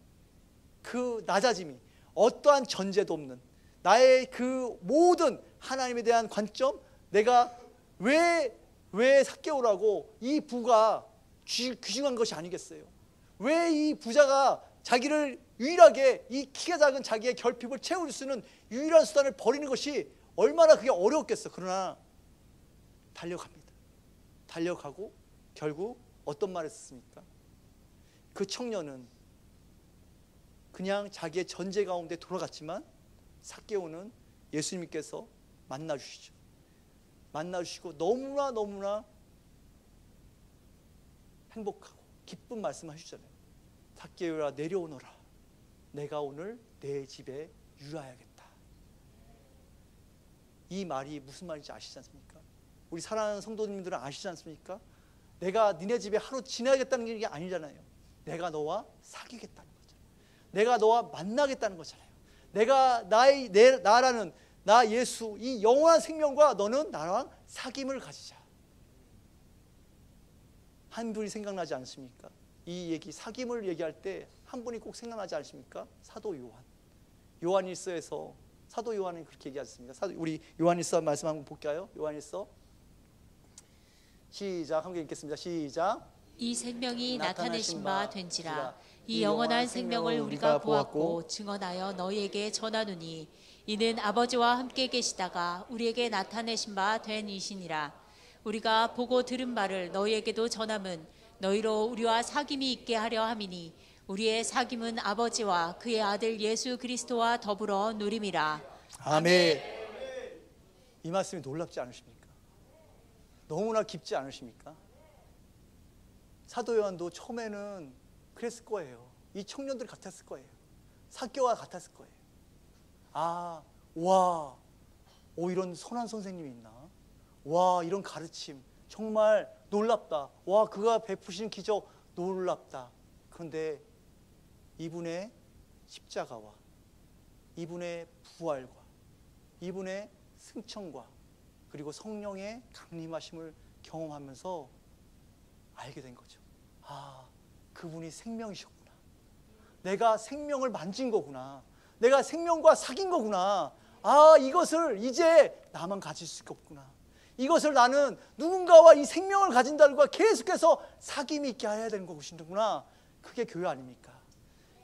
그 낮아짐이, 어떠한 전제도 없는 나의 그 모든 하나님에 대한 관점, 내가 왜 삭개오라고 이 부가 귀중한 것이 아니겠어요? 왜 이 부자가 자기를 유일하게, 이 키가 작은 자기의 결핍을 채울 수 있는 유일한 수단을 버리는 것이 얼마나 그게 어려웠겠어. 그러나 달려갑니다. 달려가고 결국 어떤 말을 했습니까? 그 청년은 그냥 자기의 전제 가운데 돌아갔지만 삭개오는 예수님께서 만나주시죠. 만나주시고 너무나 행복하고 기쁜 말씀을 해주잖아요. 삭개오야 내려오너라. 내가 오늘 내 집에 유하야겠다. 이 말이 무슨 말인지 아시지 않습니까? 우리 사랑하는 성도님들은 아시지 않습니까? 내가 니네 집에 하루 지내야겠다는 게 아니잖아요. 내가 너와 사귀겠다는 거잖아요. 내가 너와 만나겠다는 거잖아요. 내가 나라는 나 예수, 이 영원한 생명과 너는 나랑 사귐을 가지자. 한 분이 생각나지 않습니까? 이 얘기, 사귐을 얘기할 때 한 분이 꼭 생각나지 않습니까? 사도 요한. 요한일서에서 사도 요한이 그렇게 얘기하지 않습니까? 우리 요한일서 말씀 한번 볼까요? 요한일서 시작, 함께 읽겠습니다. 시작. 이 생명이 나타내신 바 된지라. 이 영원한 생명을 우리가 보았고 증언하여 너희에게 전하노니 이는 아버지와 함께 계시다가 우리에게 나타내신 바 된 이시니라. 우리가 보고 들은 바를 너희에게도 전함은 너희로 우리와 사귐이 있게 하려 함이니 우리의 사귐은 아버지와 그의 아들 예수 그리스도와 더불어 누림이라. 아멘. 이 말씀이 놀랍지 않으십니까? 너무나 깊지 않으십니까? 사도 요한도 처음에는 그랬을 거예요. 이 청년들 같았을 거예요. 사교와 같았을 거예요. 아, 와, 이런 선한 선생님이 있나? 와, 이런 가르침 정말 놀랍다. 와, 그가 베푸신 기적 놀랍다. 그런데 이분의 십자가와 이분의 부활과 이분의 승천과 그리고 성령의 강림하심을 경험하면서 알게 된 거죠. 아, 그분이 생명이셨구나. 내가 생명을 만진 거구나. 내가 생명과 사귄 거구나. 아, 이것을 이제 나만 가질 수가 없구나. 이것을 나는 누군가와 이 생명을 가진다는 걸 계속해서 사귐이 있게 해야 되는 것이구나. 그게 교회 아닙니까?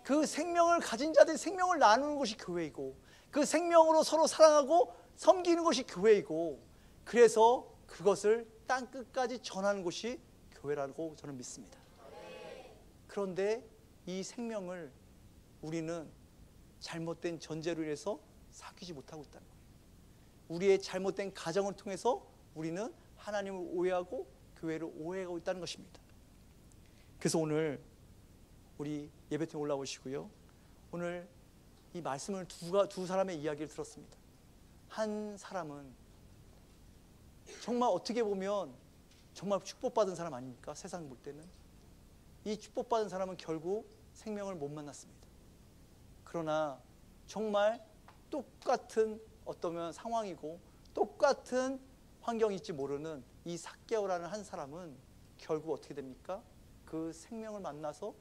그 생명을 가진 자들이 생명을 나누는 것이 교회이고, 그 생명으로 서로 사랑하고 섬기는 것이 교회이고, 그래서 그것을 땅끝까지 전하는 것이 교회라고 저는 믿습니다. 그런데 이 생명을 우리는 잘못된 전제로 인해서 사귀지 못하고 있다는 거예요. 우리의 잘못된 가정을 통해서 우리는 하나님을 오해하고 교회를 오해하고 있다는 것입니다. 그래서 오늘 우리 예배팀 올라오시고요. 오늘 이 말씀을 두 사람의 이야기를 들었습니다. 한 사람은 정말 어떻게 보면 정말 축복받은 사람 아닙니까? 세상 볼 때는. 이 축복받은 사람은 결국 생명을 못 만났습니다. 그러나 정말 똑같은 어떠면 상황이고 똑같은 환경일지 모르는 이 삭개오라는 한 사람은 결국 어떻게 됩니까? 그 생명을 만나서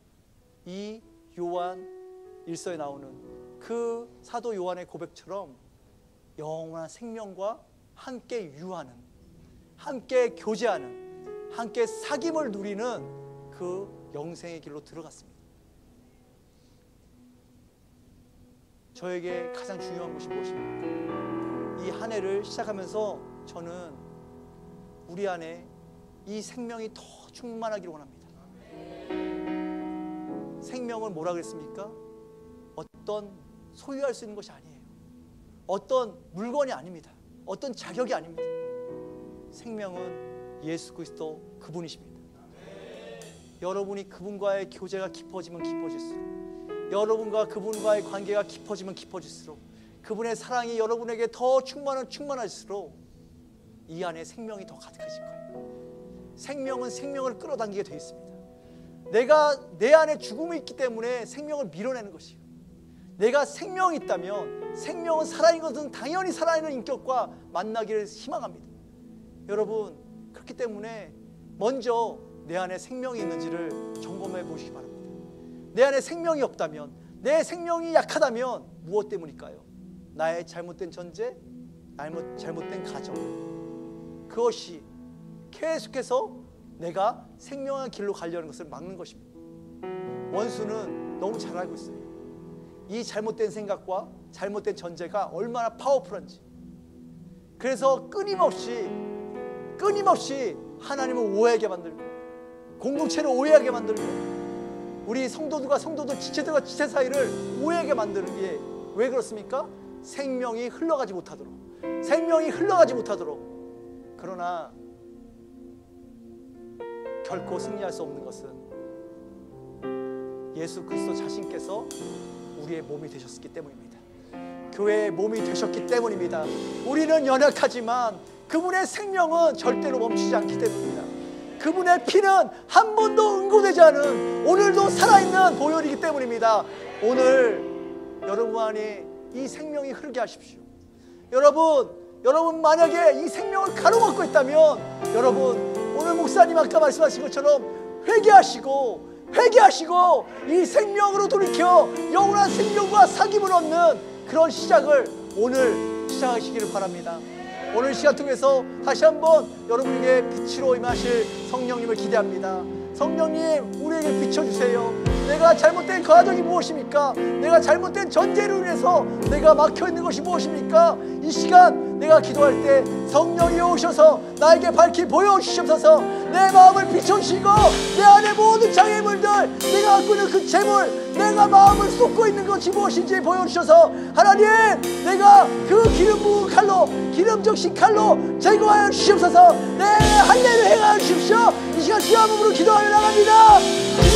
이 요한 일서에 나오는 그 사도 요한의 고백처럼 영원한 생명과 함께 유하는, 함께 교제하는, 함께 사귐을 누리는 그 영생의 길로 들어갔습니다. 저에게 가장 중요한 것이 무엇입니까? 이 한 해를 시작하면서 저는 우리 안에 이 생명이 더 충만하기를 원합니다. 생명은 뭐라 그랬습니까? 어떤 소유할 수 있는 것이 아니에요. 어떤 물건이 아닙니다. 어떤 자격이 아닙니다. 생명은 예수 그리스도 그분이십니다. 여러분이 그분과의 교제가 깊어지면 깊어질수록, 여러분과 그분과의 관계가 깊어지면 깊어질수록, 그분의 사랑이 여러분에게 더 충만할수록 이 안에 생명이 더 가득해질 거예요. 생명은 생명을 끌어당기게 되어 있습니다. 내가 내 안에 죽음이 있기 때문에 생명을 밀어내는 것이에요. 내가 생명이 있다면 생명은 살아있는 것은 당연히 살아있는 인격과 만나기를 희망합니다. 여러분, 그렇기 때문에 먼저 내 안에 생명이 있는지를 점검해 보시기 바랍니다. 내 안에 생명이 없다면, 내 생명이 약하다면 무엇 때문일까요? 나의 잘못된 전제, 잘못된 가정, 그것이 계속해서 내가 생명의 길로 가려는 것을 막는 것입니다. 원수는 너무 잘 알고 있어요. 이 잘못된 생각과 잘못된 전제가 얼마나 파워풀한지. 그래서 끊임없이 하나님을 오해하게 만들고, 공동체를 오해하게 만들고, 우리 성도들과 성도들, 지체들과 지체 사이를 오해하게 만드는 게 왜 그렇습니까? 생명이 흘러가지 못하도록. 그러나 결코 승리할 수 없는 것은 예수 그리스도 자신께서 우리의 몸이 되셨기 때문입니다. 교회의 몸이 되셨기 때문입니다. 우리는 연약하지만 그분의 생명은 절대로 멈추지 않기 때문입니다. 그분의 피는 한 번도 응고되지 않은, 오늘도 살아있는 보혈이기 때문입니다. 오늘 여러분 안에 이 생명이 흐르게 하십시오. 여러분 만약에 이 생명을 가로막고 있다면, 여러분 오늘 목사님 아까 말씀하신 것처럼 회개하시고 이 생명으로 돌이켜 영원한 생명과 사귐을 얻는 그런 시작을 오늘 시작하시기를 바랍니다. 오늘 시간 통해서 다시 한번 여러분에게 빛으로 임하실 성령님을 기대합니다. 성령님, 우리에게 비춰주세요. 내가 잘못된 가정이 무엇입니까? 내가 잘못된 전제로 인해서 내가 막혀있는 것이 무엇입니까? 이 시간 내가 기도할 때 성령이 오셔서 나에게 밝히 보여주시옵소서. 내 마음을 비춰주시고 내 안에 모든 장애물들, 내가 갖고 있는 그 재물, 내가 마음을 쏟고 있는 것이 무엇인지 보여주셔서 하나님, 내가 그 기름 부은 칼로, 기름 적신 칼로 제거하여 주시옵소서. 내 할례를 행하여 주십시오. 이 시간 주여 몸으로 기도하여 나갑니다.